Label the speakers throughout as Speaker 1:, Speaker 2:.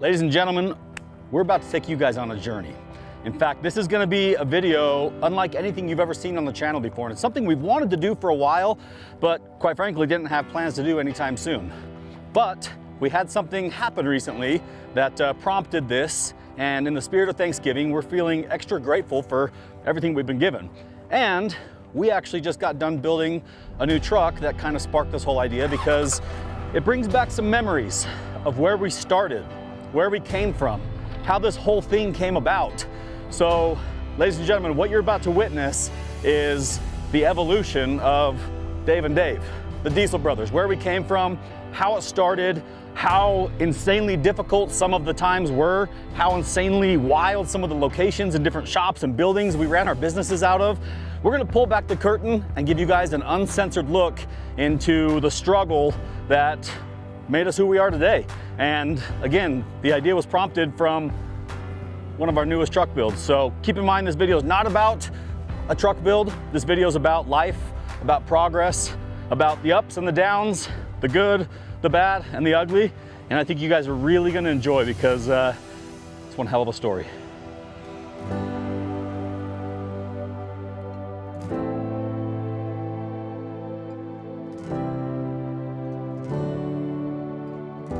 Speaker 1: Ladies and gentlemen, we're about to take you guys on a journey. In fact, this is gonna be a video unlike anything you've ever seen on the channel before, and it's something we've wanted to do for a while, but quite frankly, didn't have plans to do anytime soon. But we had something happen recently that prompted this, and in the spirit of Thanksgiving, we're feeling extra grateful for everything we've been given. And we actually just got done building a new truck that kind of sparked this whole idea because it brings back some memories of where we started, where we came from, how this whole thing came about. So, ladies and gentlemen, what you're about to witness is the evolution of Dave and Dave, the Diesel brothers, where we came from, how it started, how insanely difficult some of the times were, how insanely wild some of the locations and different shops and buildings we ran our businesses out of. We're gonna pull back the curtain and give you guys an uncensored look into the struggle that made us who we are today. And again, the idea was prompted from one of our newest truck builds. So keep in mind, this video is not about a truck build. This video is about life, about progress, about the ups and the downs, the good, the bad, and the ugly. And I think you guys are really gonna enjoy because it's one hell of a story.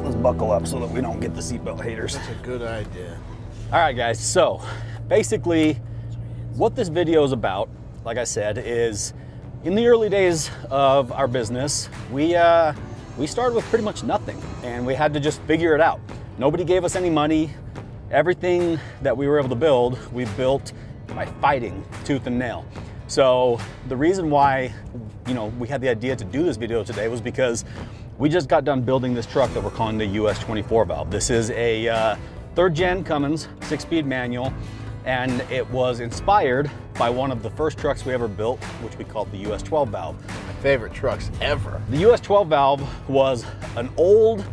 Speaker 1: Let's buckle up so that we don't get the seatbelt haters.
Speaker 2: That's a good idea.
Speaker 1: All right, guys, so basically what this video is about, like I said, is in the early days of our business, we started with pretty much nothing, and we had to just figure it out. Nobody gave us any money. Everything that we were able to build, we built by fighting tooth and nail. So the reason why, we had the idea to do this video today was because we just got done building this truck that we're calling the US 24 valve. This is a third gen Cummins 6-speed manual, and it was inspired by one of the first trucks we ever built, which we called the US 12 valve.
Speaker 2: My favorite trucks ever.
Speaker 1: The US 12 valve was an old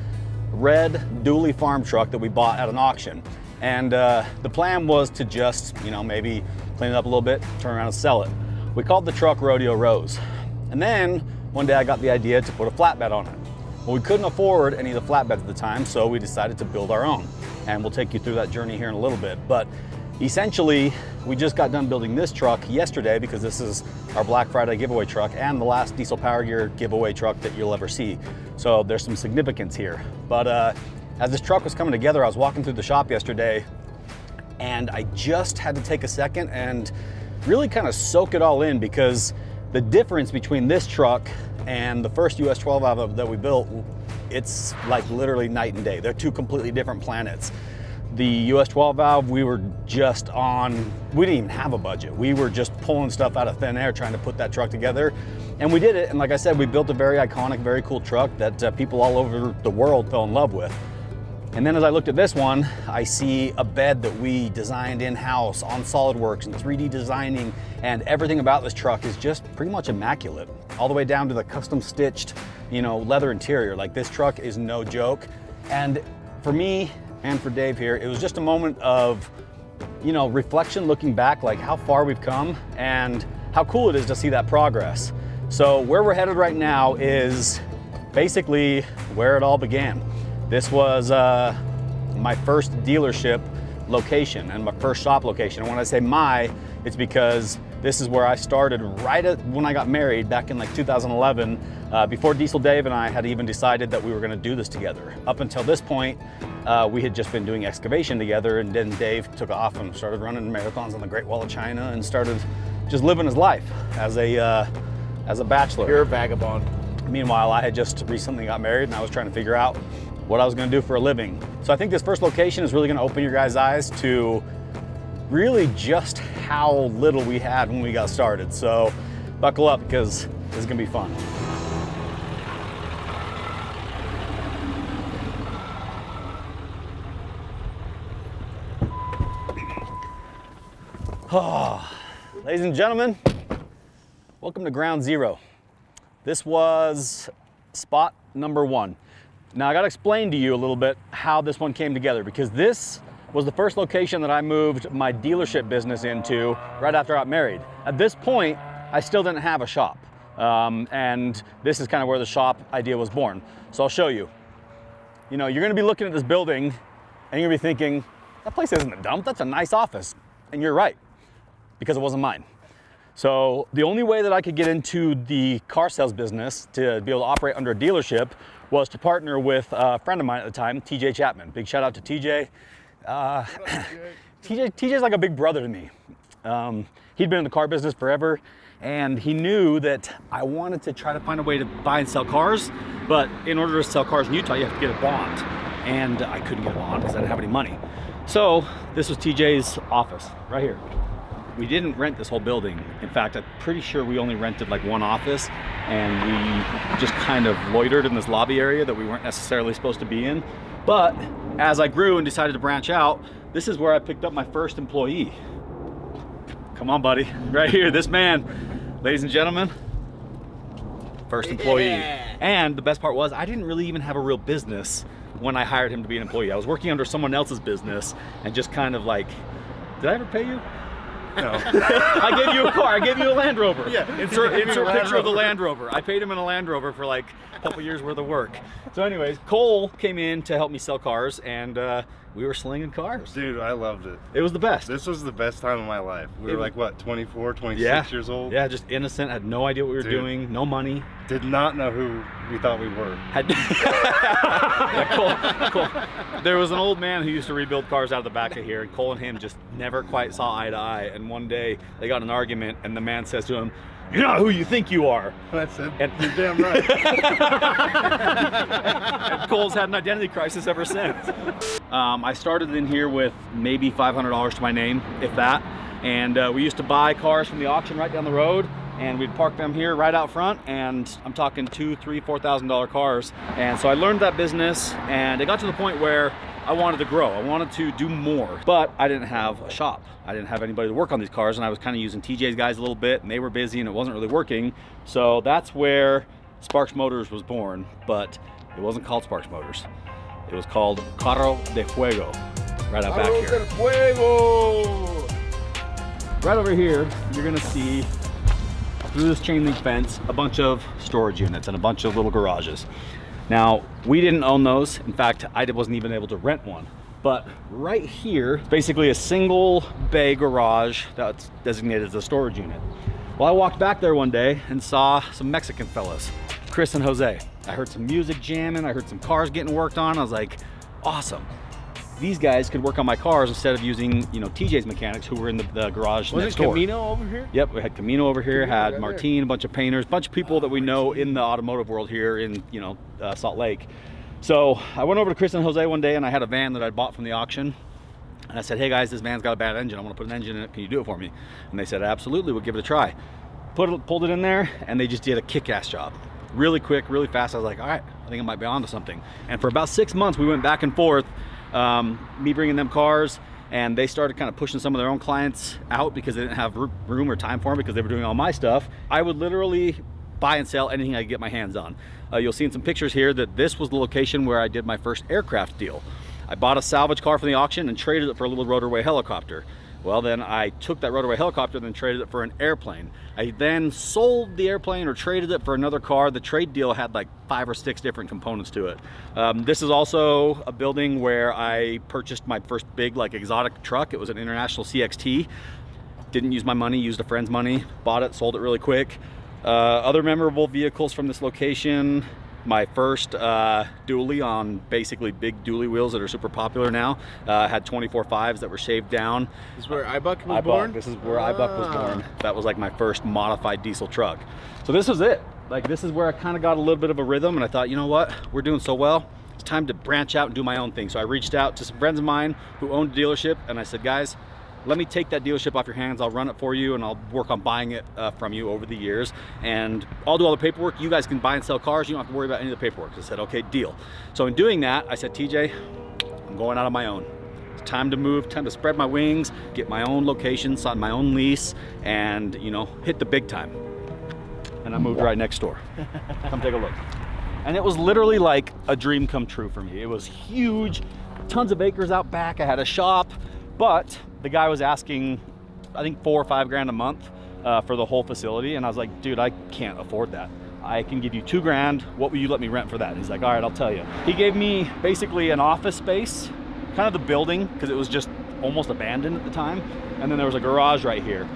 Speaker 1: red dually farm truck that we bought at an auction. And the plan was to just, maybe clean it up a little bit, turn around and sell it. We called the truck Rodeo Rose. And then one day I got the idea to put a flatbed on it. Well, we couldn't afford any of the flatbeds at the time, so we decided to build our own. And we'll take you through that journey here in a little bit. But essentially, we just got done building this truck yesterday because this is our Black Friday giveaway truck and the last Diesel Power Gear giveaway truck that you'll ever see. So there's some significance here. But as this truck was coming together, I was walking through the shop yesterday, and I just had to take a second and really kind of soak it all in, because the difference between this truck and the first US 12 valve that we built, it's like literally night and day. They're two completely different planets. The US 12 valve, we didn't even have a budget. We were just pulling stuff out of thin air trying to put that truck together. And we did it, and like I said, we built a very iconic, very cool truck that people all over the world fell in love with. And then as I looked at this one, I see a bed that we designed in-house on SolidWorks and 3D designing, and everything about this truck is just pretty much immaculate, all the way down to the custom stitched, leather interior. Like, this truck is no joke. And for me and for Dave here, it was just a moment of, reflection, looking back, like how far we've come and how cool it is to see that progress. So where we're headed right now is basically where it all began. This was my first dealership location and my first shop location. And when I say it's because this is where I started when I got married back in like 2011, before Diesel Dave and I had even decided that we were gonna do this together. Up until this point, we had just been doing excavation together, and then Dave took off and started running marathons on the Great Wall of China and started just living his life as a bachelor.
Speaker 2: You're a vagabond.
Speaker 1: Meanwhile, I had just recently got married, and I was trying to figure out what I was gonna do for a living. So I think this first location is really gonna open your guys' eyes to really just how little we had when we got started. So buckle up, because this is gonna be fun. Ladies and gentlemen, welcome to Ground Zero. This was spot number 1. Now I gotta explain to you a little bit how this one came together, because this was the first location that I moved my dealership business into right after I got married. At this point, I still didn't have a shop. And this is kind of where the shop idea was born. So I'll show you. You're gonna be looking at this building And you're gonna be thinking, that place isn't a dump, that's a nice office. And you're right, because it wasn't mine. So the only way that I could get into the car sales business to be able to operate under a dealership was to partner with a friend of mine at the time, TJ Chapman. Big shout out to TJ. TJ's like a big brother to me. He'd been in the car business forever, and he knew that I wanted to try to find a way to buy and sell cars, but in order to sell cars in Utah, you have to get a bond. And I couldn't get a bond because I didn't have any money. So this was TJ's office right here. We didn't rent this whole building. In fact, I'm pretty sure we only rented like one office, and we just kind of loitered in this lobby area that we weren't necessarily supposed to be in. But as I grew and decided to branch out, this is where I picked up my first employee. Come on, buddy. Right here, this man, ladies and gentlemen, first employee.
Speaker 2: Yeah.
Speaker 1: And the best part was I didn't really even have a real business when I hired him to be an employee. I was working under someone else's business and just kind of like, did I ever pay you? No. I gave you a car, I gave you a Land Rover.
Speaker 2: Yeah.
Speaker 1: Insert picture of the Land Rover. I paid him in a Land Rover for like a couple years worth of work. So anyways, Cole came in to help me sell cars, and we were slinging cars.
Speaker 3: Dude, I loved it.
Speaker 1: It was the best.
Speaker 3: This was the best time of my life. We were like, what, 24, 26
Speaker 1: Yeah.
Speaker 3: years old?
Speaker 1: Yeah, just innocent, had no idea what we were
Speaker 3: Dude.
Speaker 1: doing, no money.
Speaker 3: Did not know who we thought we were.
Speaker 1: Yeah, Cole. There was an old man who used to rebuild cars out of the back of here, and Cole and him just never quite saw eye to eye. And one day they got in an argument, and the man says to him, "You're not who you think you are."
Speaker 3: I said,
Speaker 1: And
Speaker 3: you're damn right.
Speaker 1: and Cole's had an identity crisis ever since. I started in here with maybe $500 to my name, if that. And we used to buy cars from the auction right down the road, and we'd park them here right out front, and I'm talking $2,000, $3,000, $4,000 cars. And so I learned that business, and it got to the point where I wanted to grow. I wanted to do more, but I didn't have a shop. I didn't have anybody to work on these cars, and I was kind of using TJ's guys a little bit, and they were busy, and it wasn't really working. So that's where Sparks Motors was born, but it wasn't called Sparks Motors. It was called Carro de Fuego, right out back here. Right over here, you're gonna see through this chain link fence a bunch of storage units and a bunch of little garages. Now, we didn't own those. In fact, I wasn't even able to rent one. But right here, basically a single bay garage that's designated as a storage unit. Well, I walked back there one day and saw some Mexican fellas, Chris and Jose. I heard some music jamming, I heard some cars getting worked on. I was like, awesome. These guys could work on my cars instead of using, you know, TJ's mechanics who were in the garage next door.
Speaker 2: Was it Camino over here?
Speaker 1: Yep, we had Camino over here, had
Speaker 2: right
Speaker 1: Martine, a bunch of painters, a bunch of people that we know in the automotive world here in, you know, Salt Lake. So I went over to Chris and Jose one day, and I had a van that I bought from the auction. And I said, hey guys, this van's got a bad engine. I want to put an engine in it. Can you do it for me? And they said, absolutely, we'll give it a try. Pulled it in there, and they just did a kick-ass job. Really quick, really fast. I was like, all right, I think I might be onto something. And for about 6 months, we went back and forth, me bringing them cars, and they started kind of pushing some of their own clients out because they didn't have room or time for them because they were doing all my stuff. I would literally buy and sell anything I could get my hands on. You'll see in some pictures here that this was the location where I did my first aircraft deal. I bought a salvage car from the auction and traded it for a little rotorway helicopter. Well, then I took that rotorway helicopter and then traded it for an airplane. I then sold the airplane or traded it for another car. The trade deal had like 5 or 6 different components to it. This is also a building where I purchased my first big like exotic truck. It was an International CXT. Didn't use my money, used a friend's money, bought it, sold it really quick. Other memorable vehicles from this location, my first dually on basically big dually wheels that are super popular now. Had 24.5s that were shaved down.
Speaker 2: This is where Ibuck was born?
Speaker 1: This is where Ibuck was born. That was like my first modified diesel truck. So this was it. Like this is where I kind of got a little bit of a rhythm, and I thought, you know what, we're doing so well, it's time to branch out and do my own thing. So I reached out to some friends of mine who owned a dealership, and I said, guys, let me take that dealership off your hands. I'll run it for you, and I'll work on buying it from you over the years. And I'll do all the paperwork. You guys can buy and sell cars. You don't have to worry about any of the paperwork. I said, okay, deal. So in doing that, I said, TJ, I'm going out on my own. It's time to move, time to spread my wings, get my own location, sign my own lease, and, you know, hit the big time. And I moved right next door. Come take a look. And it was literally like a dream come true for me. It was huge, tons of acres out back. I had a shop, but the guy was asking, I think 4 or 5 grand a month for the whole facility. And I was like, dude, I can't afford that. I can give you 2 grand. What will you let me rent for that? And he's like, all right, I'll tell you. He gave me basically an office space kind of the building, because it was just almost abandoned at the time. And then there was a garage right here.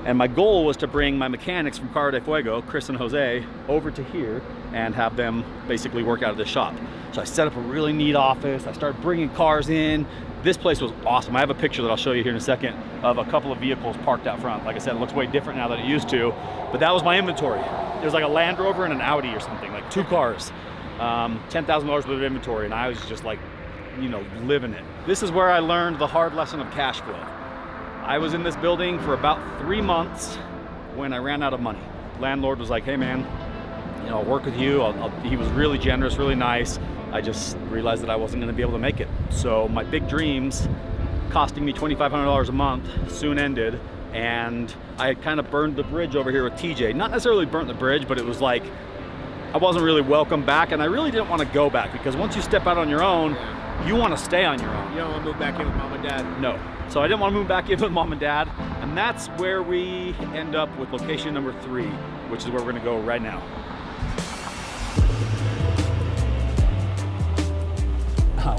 Speaker 1: And my goal was to bring my mechanics from Carro de Fuego, Chris and Jose, over to here and have them basically work out of this shop. So I set up a really neat office. I started bringing cars in. This place was awesome. I have a picture that I'll show you here in a second of a couple of vehicles parked out front. Like I said, it looks way different now than it used to, but that was my inventory. There's like a Land Rover and an Audi or something, like 2 cars, $10,000 worth of inventory, and I was just like, you know, living it. This is where I learned the hard lesson of cash flow. I was in this building for about 3 months when I ran out of money. Landlord was like, hey man, you know, I'll work with you. He was really generous, really nice. I just realized that I wasn't gonna be able to make it. So my big dreams, costing me $2,500 a month, soon ended. And I kind of burned the bridge over here with TJ. Not necessarily burnt the bridge, but it was like, I wasn't really welcome back, and I really didn't want to go back, because once you step out on your own, you want to stay on your own.
Speaker 2: You don't want to move back in with mom and dad?
Speaker 1: No. So I didn't want to move back in with mom and dad, and that's where we end up with location number 3, which is where we're going to go right now.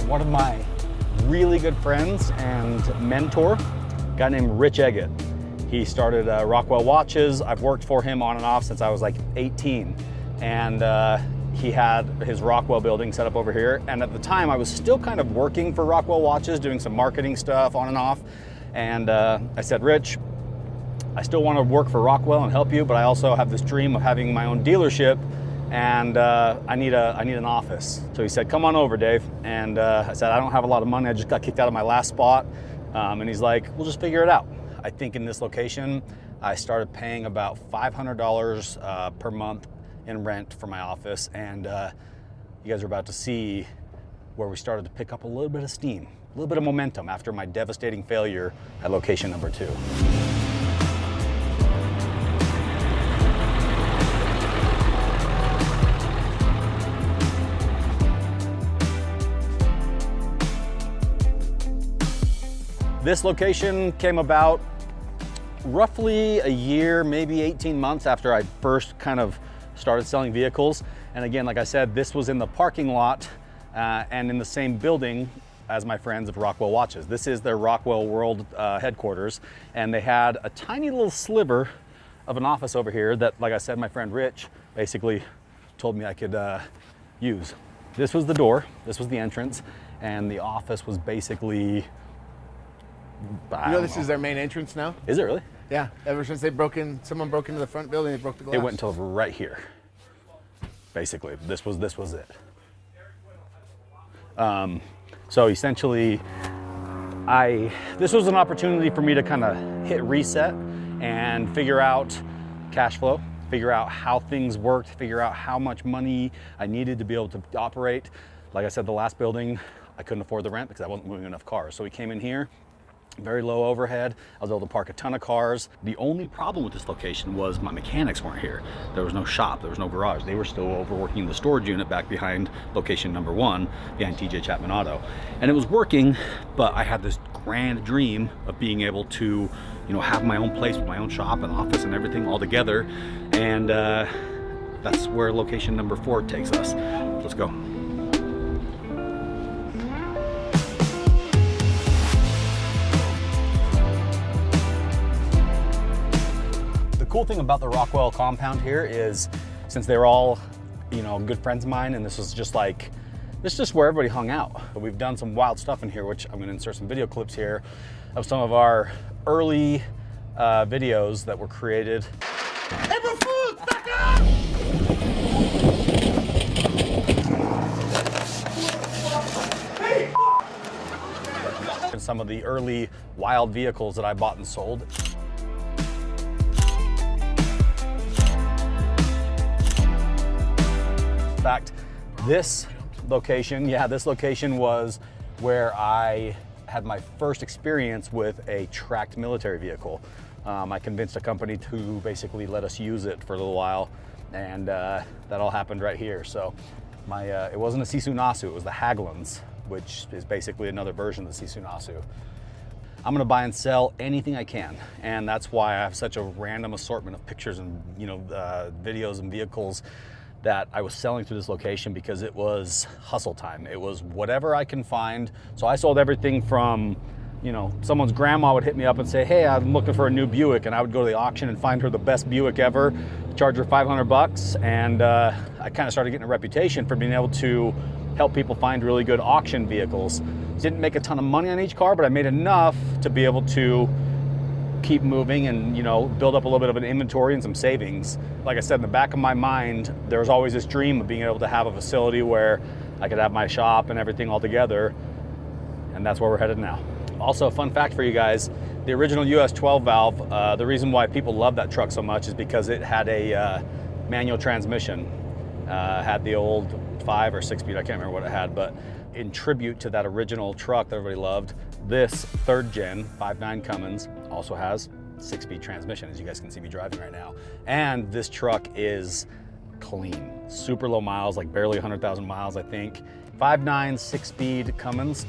Speaker 1: One of my really good friends and mentor, a guy named Rich Eggett. He started Rockwell Watches. I've worked for him on and off since I was like 18. And he had his Rockwell building set up over here. And at the time, I was still kind of working for Rockwell Watches, doing some marketing stuff on and off. And I said, Rich, I still want to work for Rockwell and help you, but I also have this dream of having my own dealership, and I need an office. So he said, come on over, Dave. And I said, I don't have a lot of money. I just got kicked out of my last spot. And he's like, we'll just figure it out. I think in this location, I started paying about $500 per month in rent for my office, and you guys are about to see where we started to pick up a little bit of steam, a little bit of momentum after my devastating failure at location number 2. This location came about roughly a year, maybe 18 months after I first kind of started selling vehicles. And again, like I said, this was in the parking lot and in the same building as my friends of Rockwell Watches. This is their Rockwell World headquarters, and they had a tiny little sliver of an office over here that, like I said, my friend Rich basically told me I could use. This was the door, this was the entrance, and the office was basically,
Speaker 2: You know this is their main entrance now?
Speaker 1: Is it really?
Speaker 2: Yeah, ever since someone broke into the front building, they broke the glass.
Speaker 1: It went until right here. Basically, this was it. So essentially, this was an opportunity for me to kind of hit reset and figure out cash flow, figure out how things worked, figure out how much money I needed to be able to operate. Like I said, the last building, I couldn't afford the rent because I wasn't moving enough cars. So we came in here. Very low overhead. I was able to park a ton of cars. The only problem with this location was my mechanics weren't here. There was no shop, there was no garage. They were still overworking the storage unit back behind location number 1, behind TJ Chapman Auto. And it was working, but I had this grand dream of being able to, you know, have my own place with my own shop and office and everything all together. And that's where location number 4 takes us. Let's go. The cool thing about the Rockwell compound here is, since they're all, you know, good friends of mine, and this is just where everybody hung out. But we've done some wild stuff in here, which I'm gonna insert some video clips here of some of our early videos that were created.
Speaker 2: April Fools, back up!
Speaker 1: And some of the early wild vehicles that I bought and sold. In fact, this location was where I had my first experience with a tracked military vehicle. I convinced a company to basically let us use it for a little while, and that all happened right here. So it wasn't a Sisu Nasu, it was the Haglunds, which is basically another version of the Sisu Nasu. I'm gonna buy and sell anything I can, and that's why I have such a random assortment of pictures and videos and vehicles that I was selling through this location because it was hustle time. It was whatever I can find. So I sold everything from, you know, someone's grandma would hit me up and say, hey, I'm looking for a new Buick, and I would go to the auction and find her the best Buick ever, charge her 500 bucks, and I kind of started getting a reputation for being able to help people find really good auction vehicles. Didn't make a ton of money on each car, but I made enough to be able to keep moving and, you know, build up a little bit of an inventory and some savings. Like I said, in the back of my mind, there was always this dream of being able to have a facility where I could have my shop and everything all together, and that's where we're headed now. Also, fun fact for you guys, the original US 12 valve, the reason why people love that truck so much is because it had a manual transmission. Had the old 5 or 6-speed, I can't remember what it had, but in tribute to that original truck that everybody loved, this 3rd gen 5.9 Cummins also has 6-speed transmission, as you guys can see me driving right now. And this truck is clean, super low miles, like barely 100,000 miles, I think. 5.9 6-speed Cummins.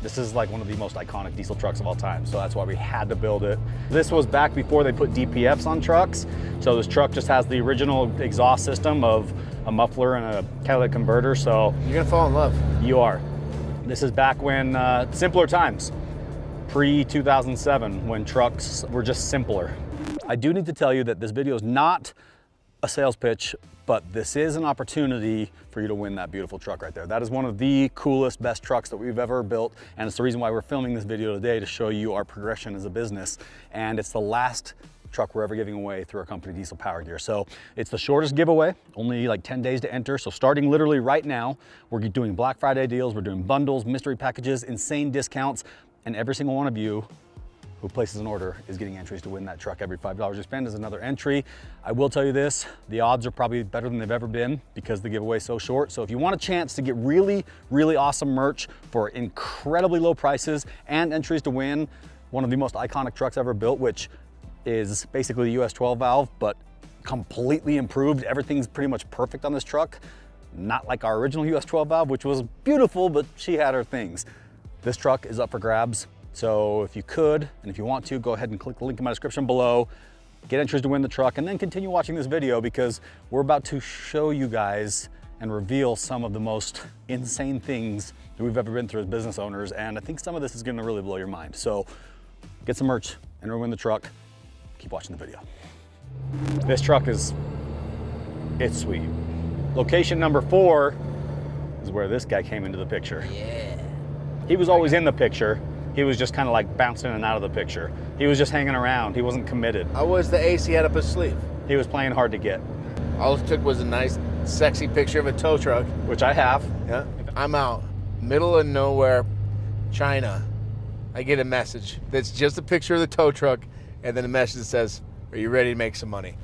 Speaker 1: This is like one of the most iconic diesel trucks of all time, so that's why we had to build it. This was back before they put DPFs on trucks, so this truck just has the original exhaust system of a muffler and a catalytic converter, so...
Speaker 2: You're gonna fall in love.
Speaker 1: You are. This is back when, simpler times, pre-2007, when trucks were just simpler. I do need to tell you that this video is not a sales pitch, but this is an opportunity for you to win that beautiful truck right there. That is one of the coolest, best trucks that we've ever built, and it's the reason why we're filming this video today, to show you our progression as a business. And it's the last truck we're ever giving away through our company, Diesel Power Gear. So it's the shortest giveaway, only like 10 days to enter. So starting literally right now, we're doing Black Friday deals, we're doing bundles, mystery packages, insane discounts, and every single one of you who places an order is getting entries to win that truck. Every $5 you spend is another entry. I will tell you this, the odds are probably better than they've ever been because the giveaway is so short. So if you want a chance to get really, really awesome merch for incredibly low prices and entries to win one of the most iconic trucks ever built, which is basically the US 12 valve, but completely improved. Everything's pretty much perfect on this truck. Not like our original US 12 valve, which was beautiful, but she had her things. This truck is up for grabs. So if you could, and if you want to, go ahead and click the link in my description below, get entries to win the truck, and then continue watching this video because we're about to show you guys and reveal some of the most insane things that we've ever been through as business owners. And I think some of this is gonna really blow your mind. So get some merch and win the truck. Keep watching the video. This truck it's sweet. Location number 4 is where this guy came into the picture.
Speaker 2: Yeah.
Speaker 1: He was always in the picture. He was just kind of like bouncing in and out of the picture. He was just hanging around. He wasn't committed.
Speaker 2: I was the ace he had up his sleeve.
Speaker 1: He was playing hard to get.
Speaker 2: All it took was a nice, sexy picture of a tow truck.
Speaker 1: Which I have.
Speaker 2: Yeah. I'm out, middle of nowhere, China. I get a message that's just a picture of the tow truck, and then a message that says, are you ready to make some money?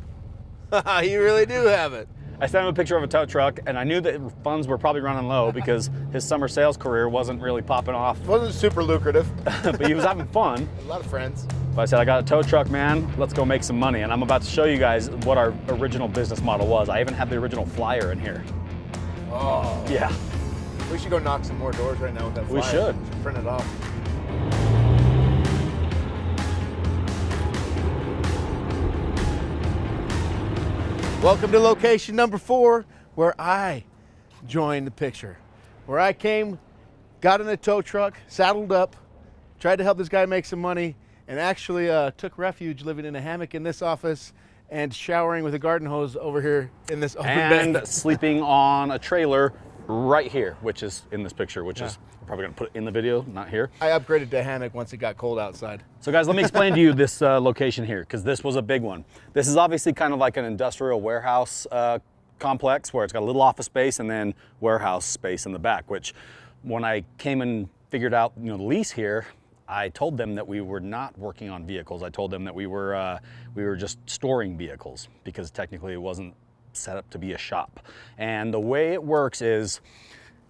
Speaker 2: You really do have it.
Speaker 1: I sent him a picture of a tow truck, and I knew that funds were probably running low because his summer sales career wasn't really popping off.
Speaker 2: It wasn't super lucrative.
Speaker 1: But he was having fun.
Speaker 2: A lot of friends.
Speaker 1: But I said, I got a tow truck, man. Let's go make some money. And I'm about to show you guys what our original business model was. I even have the original flyer in here.
Speaker 2: Oh.
Speaker 1: Yeah.
Speaker 2: We should go knock some more doors right now with that flyer.
Speaker 1: We should.
Speaker 2: Print it off. Welcome to location number 4, where I joined the picture. Where I came, got in a tow truck, saddled up, tried to help this guy make some money, and actually took refuge living in a hammock in this office and showering with a garden hose over here in this open
Speaker 1: and
Speaker 2: bay.
Speaker 1: sleeping on a trailer right here, which is in this picture, which is I'm probably gonna put it in the video, not here.
Speaker 2: I upgraded to a hammock once it got cold outside.
Speaker 1: So guys, let me explain to you this location here, because this was a big one. This is obviously kind of like an industrial warehouse complex where it's got a little office space and then warehouse space in the back, which when I came and figured out, you know, the lease here, I told them that we were not working on vehicles. I told them that we were just storing vehicles because technically it wasn't set up to be a shop. And the way it works is,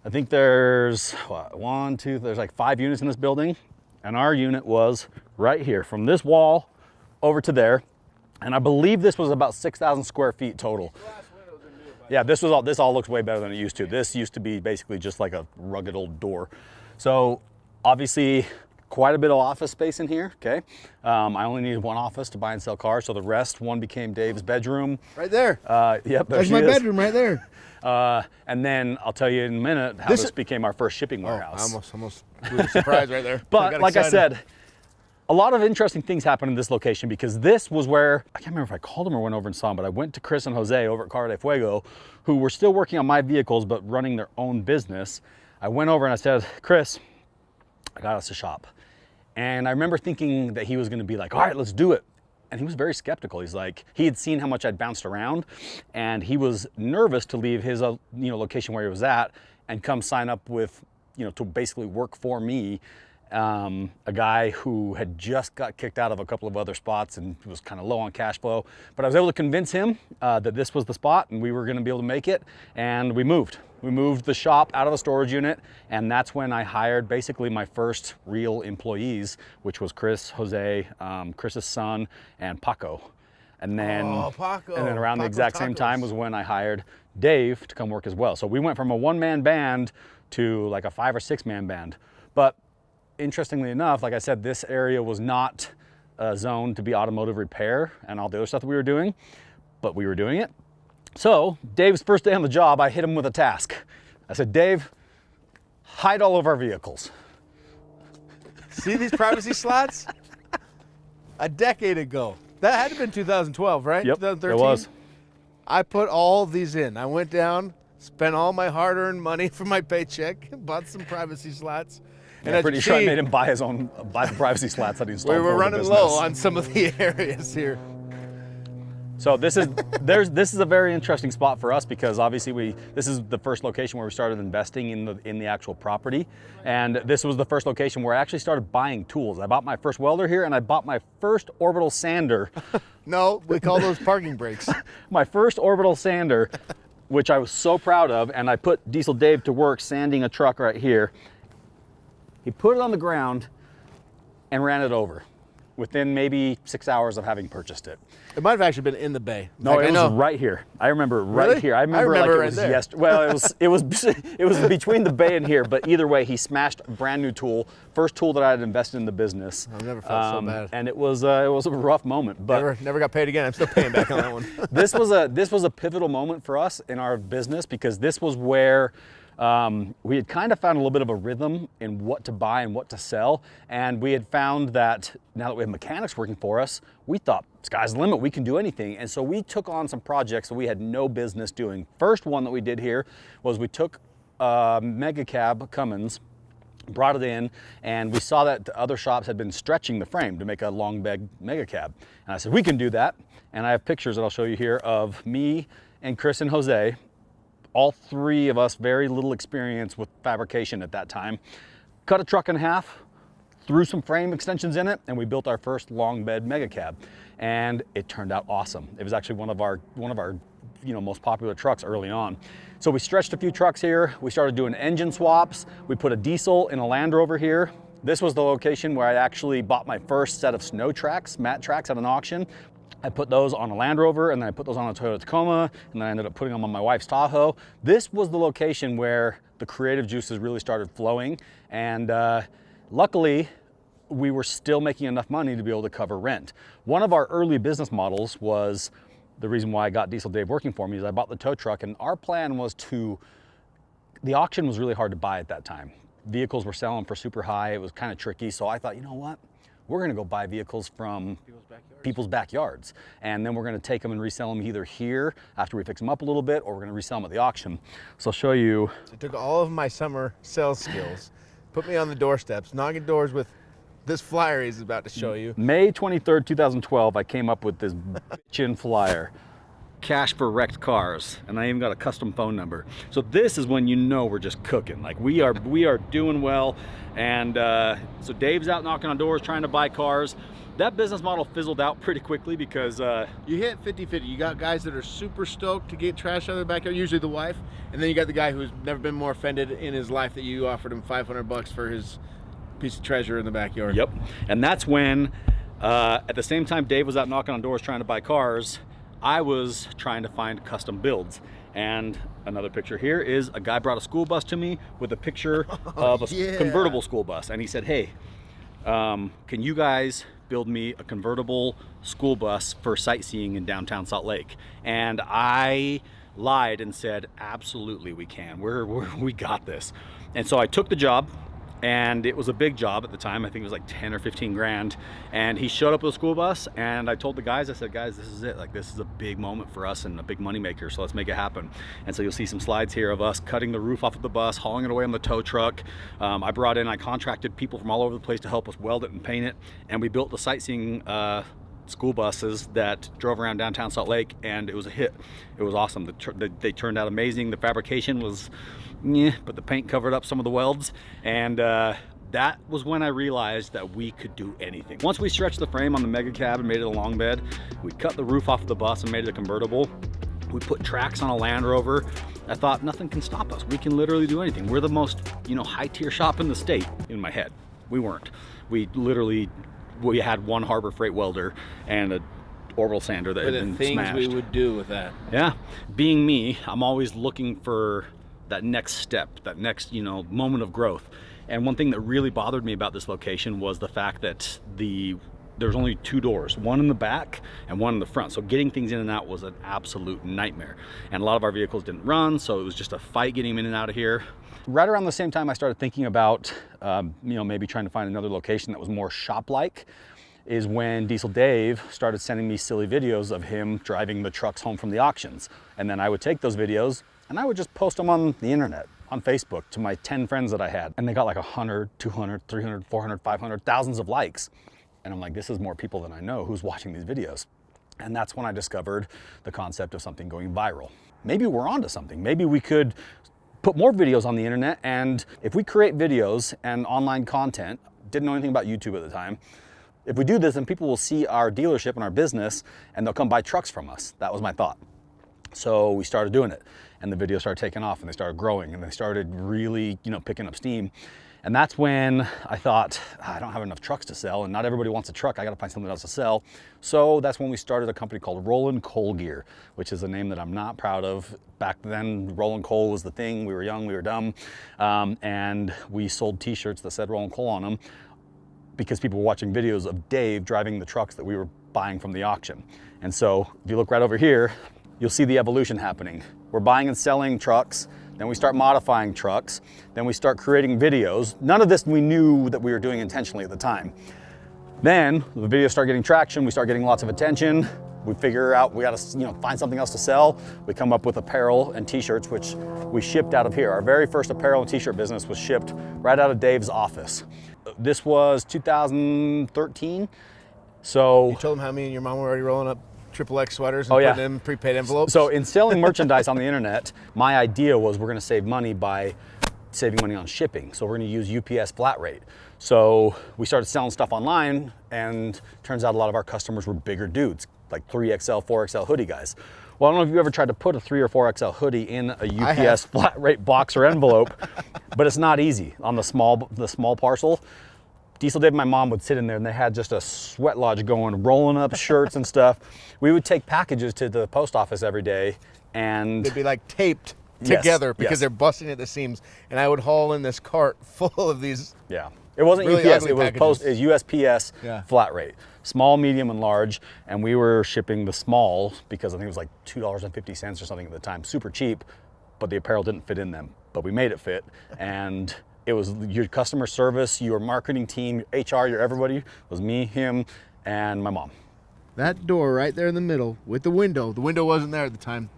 Speaker 1: I think there's there's like 5 units in this building, and our unit was right here from this wall over to there. And I believe this was about 6,000 square feet total. Yeah, this all looks way better than it used to. This used to be basically just like a rugged old door. So obviously quite a bit of office space in here, okay? I only needed one office to buy and sell cars, so the rest, one became Dave's bedroom.
Speaker 2: Right there.
Speaker 1: Yep,
Speaker 2: There's my bedroom right there.
Speaker 1: And then I'll tell you in a minute how this became our first shipping warehouse.
Speaker 2: I almost blew a surprise right there.
Speaker 1: But like I said, a lot of interesting things happened in this location because this was where, I can't remember if I called him or went over and saw him, but I went to Chris and Jose over at Carro de Fuego, who were still working on my vehicles, but running their own business. I went over and I said, Chris, I got us a shop. And I remember thinking that he was gonna be like, all right, let's do it. And he was very skeptical. He's like, he had seen how much I'd bounced around and he was nervous to leave his location where he was at and come sign up with, to basically work for me. A guy who had just got kicked out of a couple of other spots and was kind of low on cash flow. But I was able to convince him that this was the spot and we were gonna be able to make it. And we moved. We moved the shop out of the storage unit, and that's when I hired basically my first real employees, which was Chris, Jose, Chris's son, and Paco. And then,
Speaker 2: Paco.
Speaker 1: And then around the
Speaker 2: Paco
Speaker 1: exact
Speaker 2: tacos.
Speaker 1: same time was when I hired Dave to come work as well. So we went from a one-man band to like a 5 or 6 man band. But interestingly enough, like I said, this area was not zoned to be automotive repair and all the other stuff that we were doing, but we were doing it. So Dave's first day on the job, I hit him with a task. I said, Dave, hide all of our vehicles.
Speaker 2: See these privacy slots? A decade ago. That had to have been 2012, right?
Speaker 1: Yep,
Speaker 2: 2013?
Speaker 1: it was.
Speaker 2: I put all of these in. I went down, spent all my hard-earned money from my paycheck, bought some privacy slots.
Speaker 1: And I'm pretty sure I made him buy the privacy slats that he installed.
Speaker 2: We were
Speaker 1: for the
Speaker 2: running
Speaker 1: business.
Speaker 2: low on some of the areas here.
Speaker 1: So this is a very interesting spot for us because obviously this is the first location where we started investing in the actual property, and this was the first location where I actually started buying tools. I bought my first welder here, and I bought my first orbital sander.
Speaker 2: No, we call those parking brakes.
Speaker 1: My first orbital sander, which I was so proud of, and I put Diesel Dave to work sanding a truck right here. He put it on the ground and ran it over within maybe 6 hours of having purchased it.
Speaker 2: It might have actually been in the bay.
Speaker 1: No, it was right here. I remember it right
Speaker 2: Really?
Speaker 1: here. I remember like it
Speaker 2: right
Speaker 1: was
Speaker 2: there.
Speaker 1: yesterday. Well, it was between the bay and here, but either way, he smashed a brand new tool, first tool that I had invested in the business.
Speaker 2: I've never felt so bad.
Speaker 1: And it was a rough moment, but
Speaker 2: Never got paid again. I'm still paying back on that one.
Speaker 1: this was a pivotal moment for us in our business because this was where we had kind of found a little bit of a rhythm in what to buy and what to sell. And we had found that now that we have mechanics working for us, we thought, sky's the limit, we can do anything. And so we took on some projects that we had no business doing. First one that we did here was we took a mega cab Cummins, brought it in, and we saw that the other shops had been stretching the frame to make a long bed mega cab. And I said, we can do that. And I have pictures that I'll show you here of me and Chris and Jose, all three of us, very little experience with fabrication at that time, cut a truck in half, threw some frame extensions in it, and we built our first long bed mega cab. And it turned out awesome. It was actually one of our most popular trucks early on. So we stretched a few trucks here. We started doing engine swaps. We put a diesel in a Land Rover here. This was the location where I actually bought my first set of snow tracks, mat tracks at an auction. I put those on a Land Rover, and then I put those on a Toyota Tacoma, and then I ended up putting them on my wife's Tahoe. This was the location where the creative juices really started flowing, and luckily, we were still making enough money to be able to cover rent. One of our early business models was, the reason why I got Diesel Dave working for me is I bought the tow truck, and our plan was the auction was really hard to buy at that time. Vehicles were selling for super high, it was kind of tricky, so I thought, you know what? We're gonna go buy vehicles from people's backyards. And then we're gonna take them and resell them either here after we fix them up a little bit, or we're gonna resell them at the auction. So I'll show you.
Speaker 2: I took all of my summer sales skills, put me on the doorsteps, knocking doors with this flyer he's about to show you.
Speaker 1: May 23rd, 2012, I came up with this bitchin' flyer. Cash for wrecked cars, and I even got a custom phone number. So this is when you know we're just cooking. Like we are doing well, and so Dave's out knocking on doors trying to buy cars. That business model fizzled out pretty quickly because
Speaker 2: you hit 50-50. You got guys that are super stoked to get trash out of their backyard, usually the wife, and then you got the guy who's never been more offended in his life that you offered him $500 for his piece of treasure in the backyard.
Speaker 1: Yep, and that's when at the same time Dave was out knocking on doors trying to buy cars, I was trying to find custom builds. And another picture here is a guy brought a school bus to me with a picture of a convertible school bus. And he said, hey, can you guys build me a convertible school bus for sightseeing in downtown Salt Lake? And I lied and said, absolutely we can. We got this. And so I took the job, and it was a big job at the time. I think it was like 10 or 15 grand. And he showed up with a school bus, and I told the guys, I said, guys, this is it. Like, this is a big moment for us and a big money maker, so let's make it happen. And so you'll see some slides here of us cutting the roof off of the bus, hauling it away on the tow truck. I contracted people from all over the place to help us weld it and paint it. And we built the sightseeing school buses that drove around downtown Salt Lake, and it was a hit. It was awesome. They turned out amazing. The fabrication was but the paint covered up some of the welds, and that was when I realized that we could do anything. Once we stretched the frame on the mega cab and made it a long bed, we cut the roof off the bus and made it a convertible. We put tracks on a Land Rover. I thought, nothing can stop us. We can literally do anything. We're the most, high-tier shop in the state. In my head, we weren't. We had one Harbor Freight welder and a orbital sander that had been smashed.
Speaker 2: The things we would do with that.
Speaker 1: Yeah, being me, I'm always looking for that next step, that next, moment of growth. And one thing that really bothered me about this location was the fact that there's only 2 doors, one in the back and one in the front. So getting things in and out was an absolute nightmare. And a lot of our vehicles didn't run, so it was just a fight getting them in and out of here. Right around the same time I started thinking about, maybe trying to find another location that was more shop-like, is when Diesel Dave started sending me silly videos of him driving the trucks home from the auctions. And then I would take those videos and I would just post them on the internet, on Facebook, to my 10 friends that I had. And they got like 100, 200, 300, 400, 500, thousands of likes. And I'm like, this is more people than I know who's watching these videos. And that's when I discovered the concept of something going viral. Maybe we're onto something. Maybe we could put more videos on the internet, and if we create videos and online content, didn't know anything about YouTube at the time, if we do this, then people will see our dealership and our business, and they'll come buy trucks from us. That was my thought. So we started doing it, and the videos started taking off, and they started growing, and they started really, picking up steam. And that's when I thought, I don't have enough trucks to sell, and not everybody wants a truck. I got to find something else to sell. So that's when we started a company called Rollin' Coal Gear, which is a name that I'm not proud of. Back then, Rollin' Coal was the thing. We were young, we were dumb, and we sold T-shirts that said Rollin' Coal on them because people were watching videos of Dave driving the trucks that we were buying from the auction. And so if you look right over here, you'll see the evolution happening. We're buying and selling trucks, then we start modifying trucks, then we start creating videos. None of this we knew that we were doing intentionally at the time. Then the videos start getting traction, we start getting lots of attention, we figure out we gotta find something else to sell. We come up with apparel and t-shirts, which we shipped out of here. Our very first apparel and t-shirt business was shipped right out of Dave's office. This was 2013. So
Speaker 2: you told him how me and your mom were already rolling up XXX sweaters and putting them in prepaid envelopes?
Speaker 1: So in selling merchandise on the internet, my idea was we're gonna save money by saving money on shipping. So we're gonna use UPS flat rate. So we started selling stuff online, and turns out a lot of our customers were bigger dudes, like 3XL, 4XL hoodie guys. Well, I don't know if you ever tried to put a 3 or 4XL hoodie in a UPS flat rate box or envelope, but it's not easy on the small parcel. Diesel Dave and my mom would sit in there, and they had just a sweat lodge going, rolling up shirts and stuff. We would take packages to the post office every day, and
Speaker 2: they'd be like taped together because they're busting at the seams. And I would haul in this cart full of these.
Speaker 1: Yeah, it wasn't really UPS, it was USPS flat rate, small, medium, and large. And we were shipping the small because I think it was like $2.50 or something at the time, super cheap, but the apparel didn't fit in them. But we made it fit, and it was your customer service, your marketing team, HR, your everybody. It was me, him, and my mom.
Speaker 2: That door right there in the middle with the window wasn't there at the time.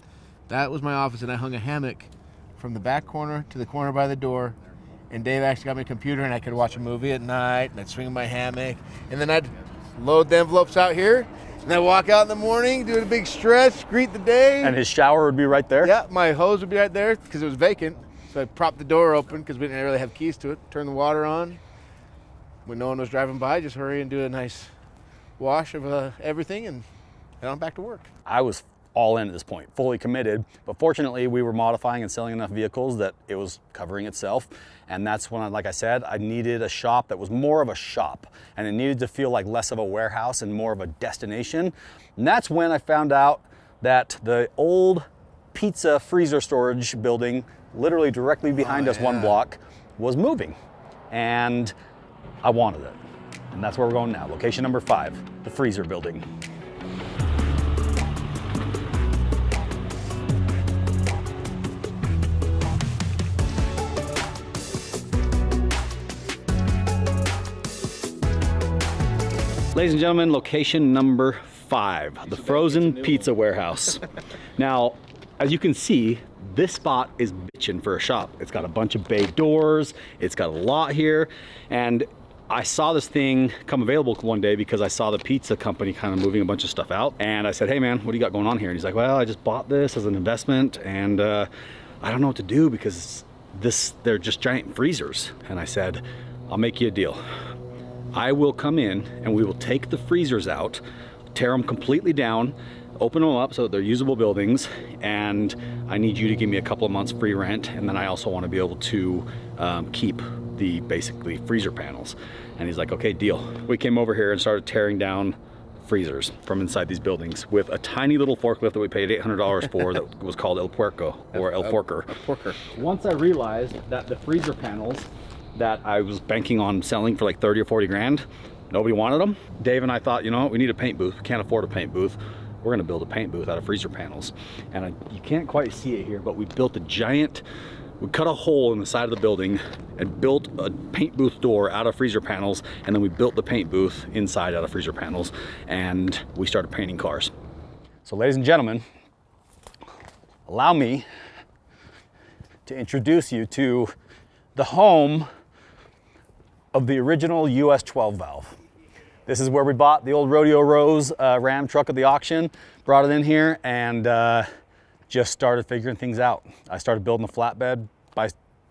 Speaker 2: That was my office, and I hung a hammock from the back corner to the corner by the door. And Dave actually got me a computer, and I could watch a movie at night, and I'd swing my hammock. And then I'd load the envelopes out here, and I'd walk out in the morning, do a big stretch, greet the day.
Speaker 1: And his shower would be right there?
Speaker 2: Yeah, my hose would be right there because it was vacant. So I propped the door open because we didn't really have keys to it. Turn the water on. When no one was driving by, just hurry and do a nice wash of everything and head on back to work.
Speaker 1: I was all in at this point, fully committed. But fortunately, we were modifying and selling enough vehicles that it was covering itself. And that's when, like I said, I needed a shop that was more of a shop. And it needed to feel like less of a warehouse and more of a destination. And that's when I found out that the old pizza freezer storage building literally directly behind us, one block, was moving, and I wanted it. And that's where we're going now. Location number 5, the freezer building. Ladies and gentlemen, location number 5, the frozen pizza warehouse. Now, as you can see, this spot is bitchin' for a shop. It's got a bunch of bay doors, it's got a lot here, and I saw this thing come available one day because I saw the pizza company kind of moving a bunch of stuff out. And I said, hey man, what do you got going on here? And he's like, well, I just bought this as an investment and I don't know what to do because they're just giant freezers. And I said, I'll make you a deal. I will come in and we will take the freezers out, tear them completely down, open them up so that they're usable buildings, and I need you to give me a couple of months free rent, and then I also want to be able to keep the basically freezer panels. And he's like, okay, deal. We came over here and started tearing down freezers from inside these buildings with a tiny little forklift that we paid $800 for that was called El Puerco, or El Porker. Once I realized that the freezer panels that I was banking on selling for like 30 or 40 grand, nobody wanted them. Dave and I thought, you know what, we need a paint booth. We can't afford a paint booth. We're gonna build a paint booth out of freezer panels. And you can't quite see it here, but we built a giant, we cut a hole in the side of the building and built a paint booth door out of freezer panels, and then we built the paint booth inside out of freezer panels, and we started painting cars. So ladies and gentlemen, allow me to introduce you to the home of the original US 12 valve. This is where we bought the old Rodeo Rose Ram truck at the auction, brought it in here, and just started figuring things out. I started building the flatbed by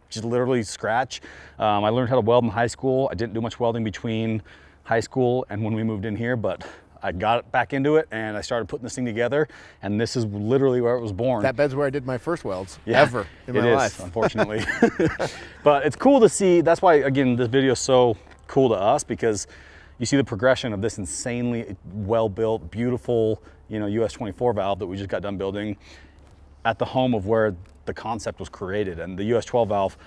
Speaker 1: just literally scratch. I learned how to weld in high school. I didn't do much welding between high school and when we moved in here, but I got back into it and I started putting this thing together, and this is literally where it was born.
Speaker 2: That bed's where I did my first welds ever in my life.
Speaker 1: Unfortunately. But it's cool to see. That's why, again, this video is so cool to us, because you see the progression of this insanely well-built, beautiful, you know, US 24 valve that we just got done building at the home of where the concept was created. And the US 12 valve,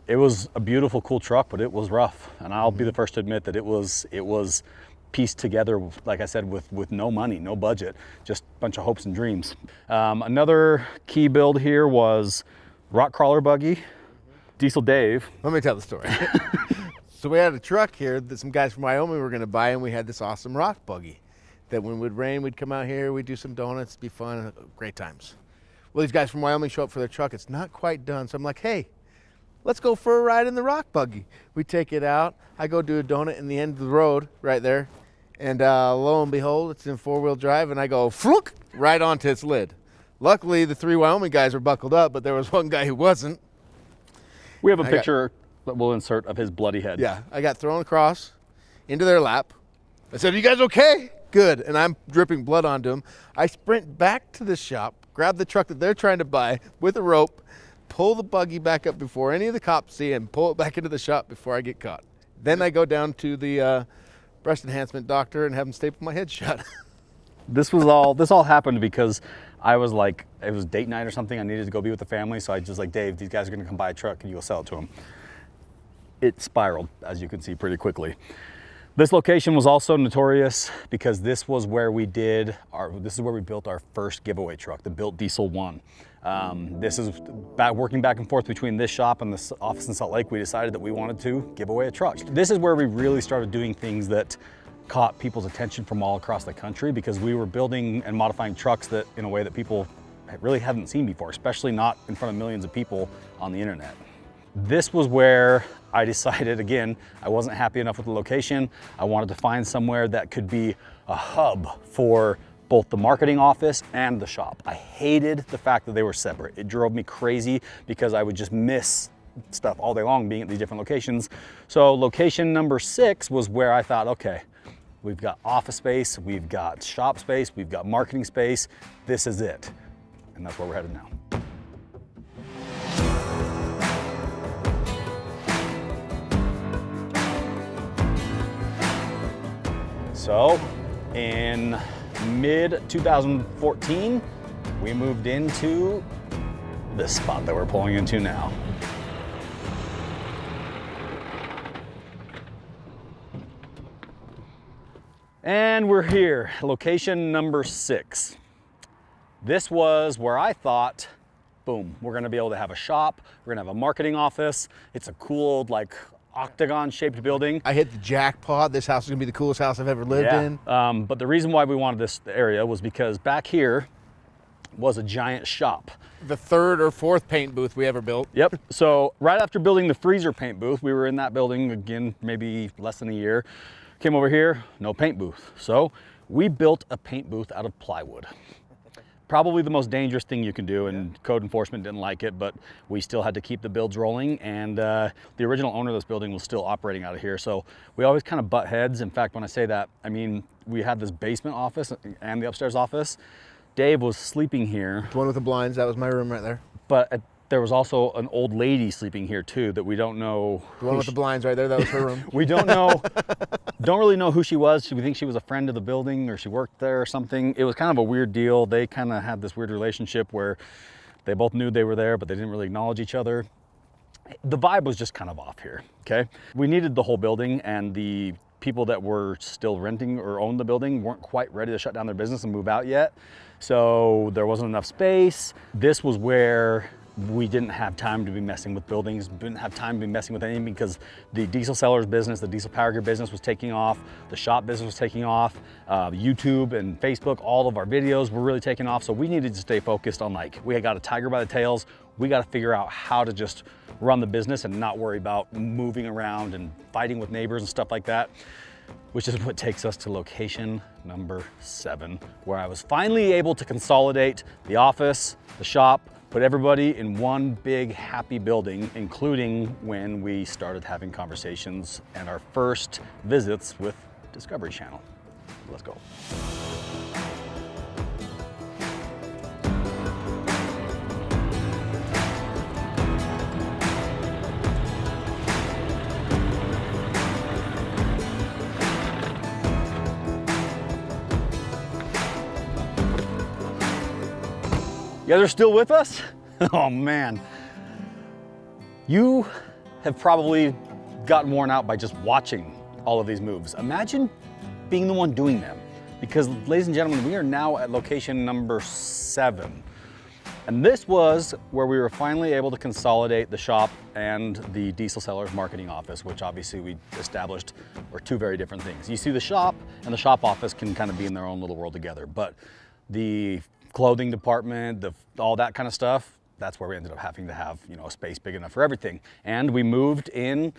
Speaker 1: it was a beautiful, cool truck, but it was rough. And I'll be the first to admit that it was pieced together, like I said, with no money, no budget, just a bunch of hopes and dreams. Another key build here was rock crawler buggy, Diesel Dave.
Speaker 2: Let me tell the story. So we had a truck here that some guys from Wyoming were gonna buy, and we had this awesome rock buggy that when it would rain, we'd come out here, we'd do some donuts, be fun, great times. Well, these guys from Wyoming show up for their truck. It's not quite done. So I'm like, hey, let's go for a ride in the rock buggy. We take it out. I go do a donut in the end of the road right there. And lo and behold, it's in 4-wheel drive, and I go fluke right onto its lid. Luckily, the 3 Wyoming guys were buckled up, but there was one guy who wasn't.
Speaker 1: We have a picture that we'll insert of his bloody head.
Speaker 2: Yeah, I got thrown across into their lap. I said, are you guys okay? Good. And I'm dripping blood onto them. I sprint back to the shop, grab the truck that they're trying to buy with a rope, pull the buggy back up before any of the cops see, and pull it back into the shop before I get caught. Then I go down to the breast enhancement doctor and have him staple my head shut.
Speaker 1: This all happened because I was like, it was date night or something. I needed to go be with the family. So I just like, Dave, these guys are going to come buy a truck. Can you go sell it to them? It spiraled, as you can see, pretty quickly. This location was also notorious because this was where we built our first giveaway truck, the Built Diesel 1. This is working back and forth between this shop and this office in Salt Lake. We decided that we wanted to give away a truck. This is where we really started doing things that caught people's attention from all across the country, because we were building and modifying trucks that in a way that people really hadn't seen before, especially not in front of millions of people on the internet. This was where I decided, again, I wasn't happy enough with the location. I wanted to find somewhere that could be a hub for both the marketing office and the shop. I hated the fact that they were separate. It drove me crazy because I would just miss stuff all day long being at these different locations. So location number 6 was where I thought, okay, we've got office space, we've got shop space, we've got marketing space. This is it. And that's where we're headed now. So in mid-2014, we moved into this spot that we're pulling into now. And we're here, location number 6. This was where I thought, boom, we're gonna be able to have a shop, we're gonna have a marketing office. It's a cool, like, octagon-shaped building.
Speaker 2: I hit the jackpot. This house is gonna be the coolest house I've ever lived in.
Speaker 1: But the reason why we wanted this area was because back here was a giant shop.
Speaker 2: The 3rd or 4th paint booth we ever built.
Speaker 1: Yep, so right after building the freezer paint booth, we were in that building again, maybe less than a year. Came over here, no paint booth. So we built a paint booth out of plywood. Probably the most dangerous thing you can do, and code enforcement didn't like it, but we still had to keep the builds rolling, and the original owner of this building was still operating out of here, so we always kind of butt heads. In fact, when I say that, I mean, we had this basement office and the upstairs office. Dave was sleeping here.
Speaker 2: The one with the blinds, that was my room right there.
Speaker 1: But there was also an old lady sleeping here too that we don't know.
Speaker 2: The one with the blinds right there, that was her room.
Speaker 1: We don't know, don't really know who she was. We think she was a friend of the building or she worked there or something. It was kind of a weird deal. They kind of had this weird relationship where they both knew they were there, but they didn't really acknowledge each other. The vibe was just kind of off here, okay? We needed the whole building, and the people that were still renting or owned the building weren't quite ready to shut down their business and move out yet. So there wasn't enough space. This was where we didn't have time to be messing with buildings, didn't have time to be messing with anything, because the diesel sellers business, the diesel power gear business was taking off, the shop business was taking off, YouTube and Facebook, all of our videos were really taking off. So we needed to stay focused on, like, we had got a tiger by the tails. We got to figure out how to just run the business and not worry about moving around and fighting with neighbors and stuff like that, which is what takes us to location number 7, where I was finally able to consolidate the office, the shop, put everybody in one big happy building, including when we started having conversations and our first visits with Discovery Channel. Let's go. You guys are still with us? Oh man. You have probably gotten worn out by just watching all of these moves. Imagine being the one doing them. Because, ladies and gentlemen, we are now at location number 7. And this was where we were finally able to consolidate the shop and the diesel sellers marketing office, which obviously we established were 2 very different things. You see, the shop and the shop office can kind of be in their own little world together, but the clothing department, all that kind of stuff, that's where we ended up having to have, you know, a space big enough for everything. And we moved in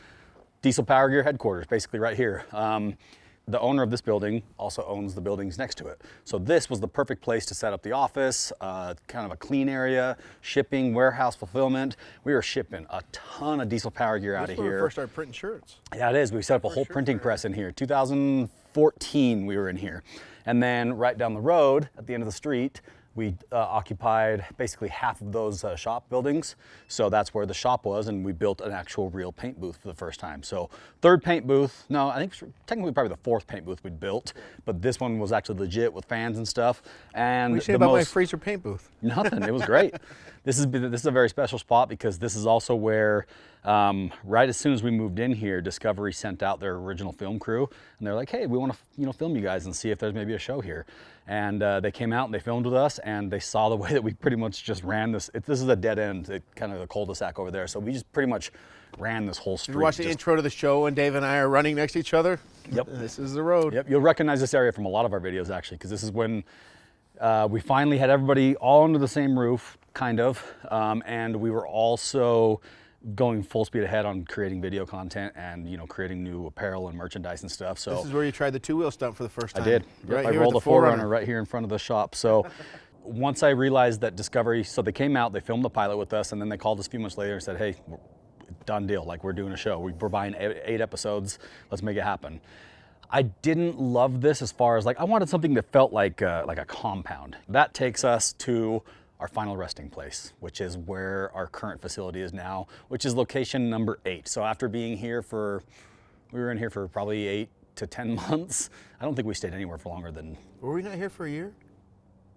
Speaker 1: Diesel Power Gear headquarters, basically right here. The owner of this building also owns the buildings next to it. So this was the perfect place to set up the office, kind of a clean area, shipping, warehouse fulfillment. We were shipping a ton of Diesel Power Gear out of here.
Speaker 2: When we first started printing shirts.
Speaker 1: Yeah, it is. We set up a whole printing press in here. 2014 we were in here. And then right down the road, at the end of the street, we occupied basically half of those shop buildings. So that's where the shop was, and we built an actual real paint booth for the first time. So 3rd paint booth, no, I think technically probably the 4th paint booth we'd built, but this one was actually legit with fans and stuff. And
Speaker 2: what do you say about my freezer paint booth?
Speaker 1: Nothing, it was great. This is a very special spot because this is also where, right as soon as we moved in here, Discovery sent out their original film crew, and they're like, hey, we want to film you guys and see if there's maybe a show here. And they came out and they filmed with us, and they saw the way that we pretty much just ran this. This is a dead end, kind of a cul-de-sac over there, so we just pretty much ran this whole street.
Speaker 2: Did you watch the intro to the show when Dave and I are running next to each other?
Speaker 1: Yep.
Speaker 2: This is the road.
Speaker 1: Yep, you'll recognize this area from a lot of our videos actually, because this is when we finally had everybody all under the same roof, kind of, and we were also going full speed ahead on creating video content and, you know, creating new apparel and merchandise and stuff. So
Speaker 2: this is where you tried the 2-wheel stunt for the first time.
Speaker 1: I did. Yep, I rolled a 4Runner right here in front of the shop. So once I realized that Discovery, so they came out, they filmed the pilot with us, and then they called us a few months later and said, hey, done deal, like, we're doing a show. We're buying 8 episodes, let's make it happen. I didn't love this as far as, like, I wanted something that felt like a compound. That takes us to our final resting place, which is where our current facility is now, which is location number 8. So after being here we were in here for probably 8 to 10 months. I don't think we stayed anywhere for longer than...
Speaker 2: Were we not here for a year?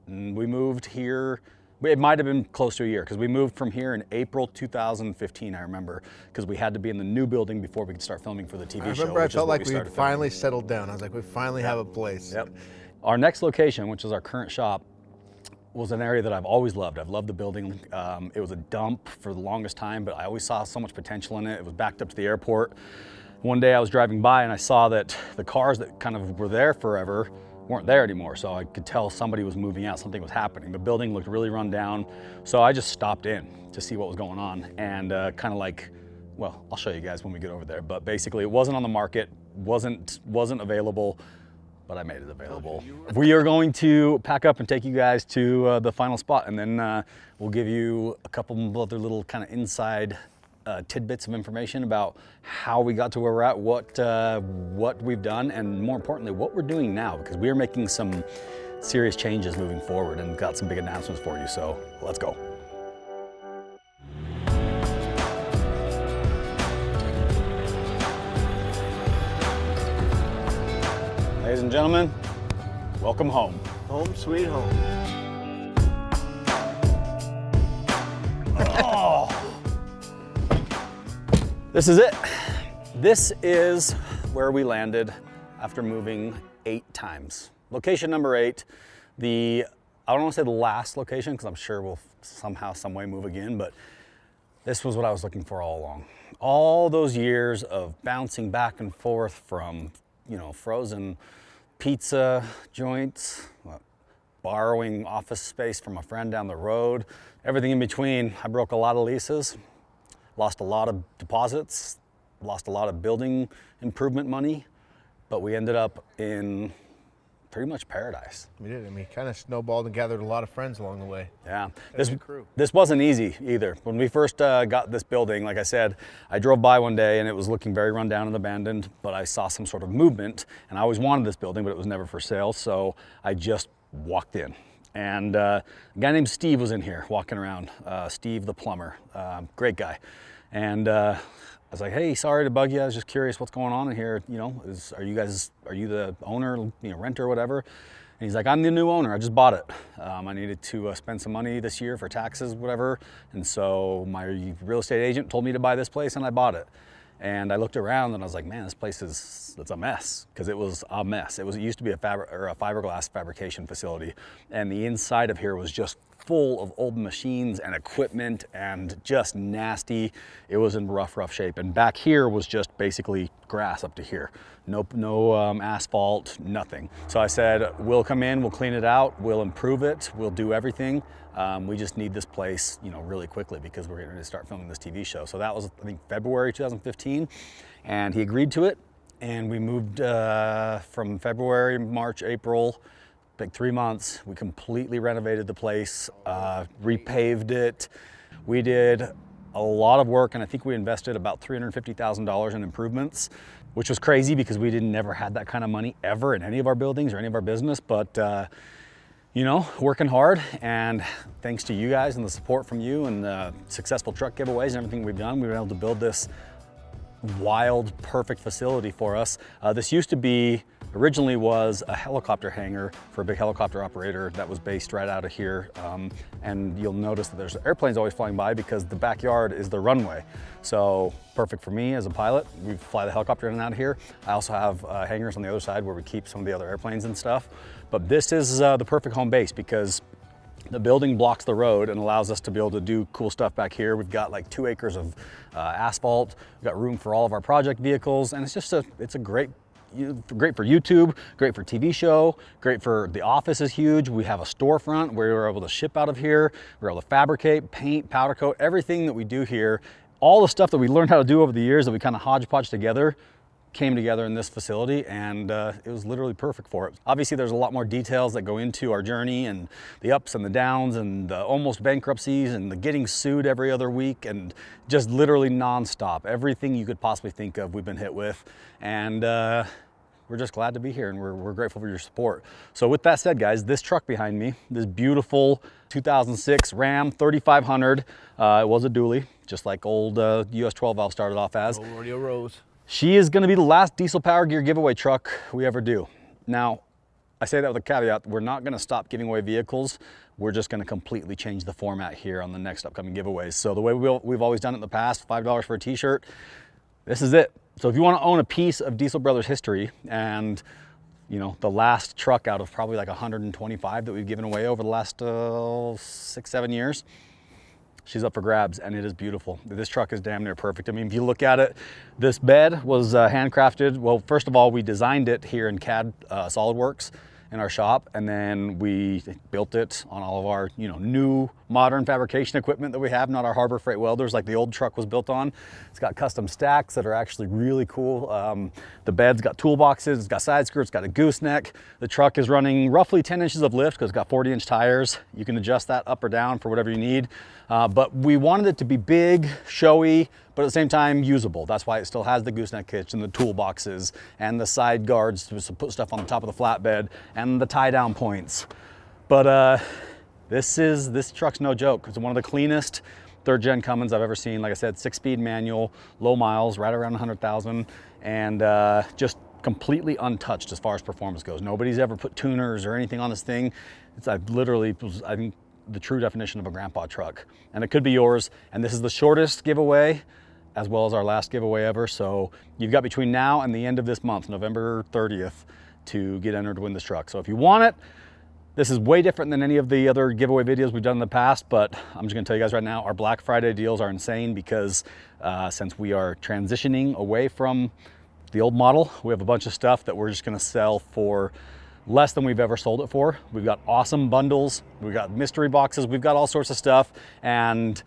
Speaker 1: We moved here It might have been close to a year because we moved from here in April 2015, I remember, because we had to be in the new building before we could start filming for the TV show.
Speaker 2: I remember I felt like we
Speaker 1: started
Speaker 2: finally
Speaker 1: filming.
Speaker 2: settled down. I was like, we finally have a place.
Speaker 1: Yep. Our next location, which is our current shop, was an area that I've always loved. I've loved the building. It was a dump for the longest time, but I always saw so much potential in it. It was backed up to the airport. One day I was driving by and I saw that the cars that kind of were there forever weren't there anymore. So I could tell somebody was moving out, something was happening. The building looked really run down. So I just stopped in to see what was going on and kind of like, well, I'll show you guys when we get over there. But basically it wasn't on the market, wasn't available, but I made it available. We are going to pack up and take you guys to the final spot, and then we'll give you a couple of other little kind of inside tidbits of information about how we got to where we're at, what we've done, and more importantly, what we're doing now, because we are making some serious changes moving forward and got some big announcements for you. So let's go. Ladies and gentlemen, welcome home.
Speaker 2: Home sweet home.
Speaker 1: Oh. This is it. This is where we landed after moving 8 times. Location number 8, I don't want to say the last location because I'm sure we'll somehow, some way move again, but this was what I was looking for all along. All those years of bouncing back and forth from, you know, frozen pizza joints, borrowing office space from a friend down the road, everything in between. I broke a lot of leases, lost a lot of deposits, lost a lot of building improvement money, but we ended up in pretty much paradise.
Speaker 2: We did. I mean, kind of snowballed and gathered a lot of friends along the way.
Speaker 1: Yeah,
Speaker 2: Crew.
Speaker 1: this wasn't easy either. When we first got this building, like I said, I drove by one day and it was looking very run down and abandoned, but I saw some sort of movement, and I always wanted this building, but it was never for sale, so I just walked in. And a guy named Steve was in here walking around, Steve the plumber, great guy. And I was like, hey, sorry to bug you. I was just curious what's going on in here. You know, are you the owner, you know, renter or whatever? And he's like, I'm the new owner. I just bought it. I needed to spend some money this year for taxes, whatever. And so my real estate agent told me to buy this place and I bought it. And I looked around and I was like, man, this place it's a mess, because it was a mess. It used to be a fiberglass fabrication facility. And the inside of here was just full of old machines and equipment and just nasty. It was in rough shape. And back here was just basically grass up to here. No asphalt, nothing. So I said, we'll come in, we'll clean it out, we'll improve it, we'll do everything. We just need this place, you know, really quickly because we're going to start filming this TV show. So that was, I think, February 2015, and he agreed to it. And we moved from February, March, April, like 3 months. We completely renovated the place, repaved it. We did a lot of work, and I think we invested about $350,000 in improvements, which was crazy because we never had that kind of money ever in any of our buildings or any of our business. But you know, working hard, and thanks to you guys and the support from you and the successful truck giveaways and everything we've done, we were able to build this wild, perfect facility for us. This originally was a helicopter hangar for a big helicopter operator that was based right out of here. And you'll notice that there's airplanes always flying by because the backyard is the runway. So perfect for me as a pilot. We fly the helicopter in and out of here. I also have hangars on the other side where we keep some of the other airplanes and stuff. But this is the perfect home base because the building blocks the road and allows us to be able to do cool stuff back here. We've got like 2 acres of asphalt. We've got room for all of our project vehicles, and it's a great for YouTube, great for TV show, great for the office is huge. We have a storefront where we're able to ship out of here. We're able to fabricate, paint, powder coat, everything that we do here. All the stuff that we learned how to do over the years that we kind of hodgepodge together came together in this facility, and it was literally perfect for it. Obviously, there's a lot more details that go into our journey and the ups and the downs and the almost bankruptcies and the getting sued every other week and just literally nonstop. Everything you could possibly think of, we've been hit with, and we're just glad to be here, and we're grateful for your support. So with that said, guys, this truck behind me, this beautiful 2006 Ram 3500, it was a dually, just like old US 12 valve started off as.
Speaker 2: Old Rodeo Rose.
Speaker 1: She is going to be the last diesel power gear giveaway truck we ever do. Now, I say that with a caveat, we're not gonna stop giving away vehicles. We're just gonna completely change the format here on the next upcoming giveaways. So the way we've always done it in the past, $5 for a t-shirt, this is it. So if you wanna own a piece of Diesel Brothers history, and you know, the last truck out of probably like 125 that we've given away over the last 6-7 years, she's up for grabs, and it is beautiful. This truck is damn near perfect. I mean, if you look at it, this bed was handcrafted. Well, first of all, we designed it here in CAD SolidWorks in our shop, and then we built it on all of our, you know, new modern fabrication equipment that we have, not our Harbor Freight welders like the old truck was built on. It's got custom stacks that are actually really cool. The bed's got toolboxes, it's got side skirts, it's got a gooseneck. The truck is running roughly 10 inches of lift because it's got 40-inch tires. You can adjust that up or down for whatever you need. But we wanted it to be big, showy, but at the same time usable. That's why it still has the gooseneck hitch and the toolboxes and the side guards to put stuff on the top of the flatbed and the tie down points. But this truck's no joke. It's one of the cleanest 3rd gen Cummins I've ever seen. Like I said, 6-speed manual, low miles, right around 100,000, and just completely untouched as far as performance goes. Nobody's ever put tuners or anything on this thing. I think the true definition of a grandpa truck, and it could be yours. And this is the shortest giveaway as well as our last giveaway ever. So you've got between now and the end of this month, November 30th, to get entered to win this truck. So if you want it, this is way different than any of the other giveaway videos we've done in the past, but I'm just gonna tell you guys right now, our Black Friday deals are insane because since we are transitioning away from the old model, we have a bunch of stuff that we're just gonna sell for less than we've ever sold it for. We've got awesome bundles, we've got mystery boxes, we've got all sorts of stuff, and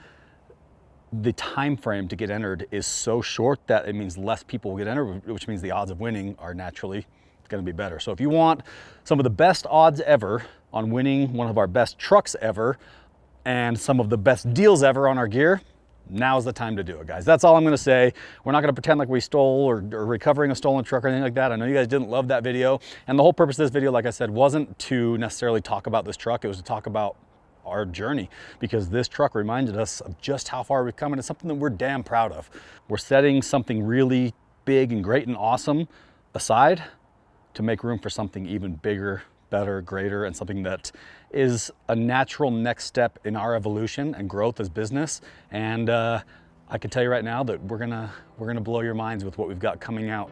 Speaker 1: the time frame to get entered is so short that it means less people will get entered, which means the odds of winning are naturally going to be better. So if you want some of the best odds ever on winning one of our best trucks ever and some of the best deals ever on our gear, now's the time to do it, guys. That's all I'm going to say. We're not going to pretend like we stole or recovering a stolen truck or anything like that. I know you guys didn't love that video, and the whole purpose of this video, like I said, wasn't to necessarily talk about this truck. It was to talk about our journey, because this truck reminded us of just how far we've come, and it's something that we're damn proud of. We're setting something really big and great and awesome aside to make room for something even bigger, better, greater, and something that is a natural next step in our evolution and growth as business. And I can tell you right now that we're gonna blow your minds with what we've got coming out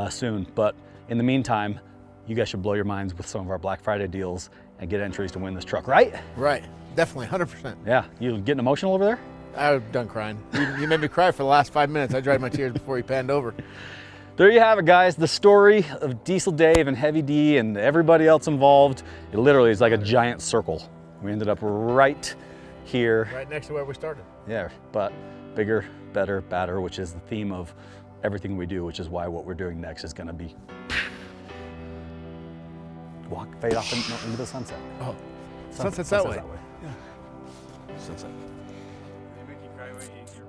Speaker 1: soon. But in the meantime, you guys should blow your minds with some of our Black Friday deals and get entries to win this truck, right?
Speaker 2: Right, definitely, 100%.
Speaker 1: Yeah, you getting emotional over there?
Speaker 2: I'm done crying. You made me cry for the last 5 minutes. I dried my tears before you panned over.
Speaker 1: There you have it, guys. The story of Diesel Dave and Heavy D and everybody else involved. It literally is like a giant circle. We ended up right here.
Speaker 2: Right next to where we started.
Speaker 1: Yeah, but bigger, better, badder, which is the theme of everything we do, which is why what we're doing next is gonna be fade off into the sunset.
Speaker 2: Oh, sunset's that way.
Speaker 1: Yeah. Sunset.
Speaker 3: They make you cry when you eat your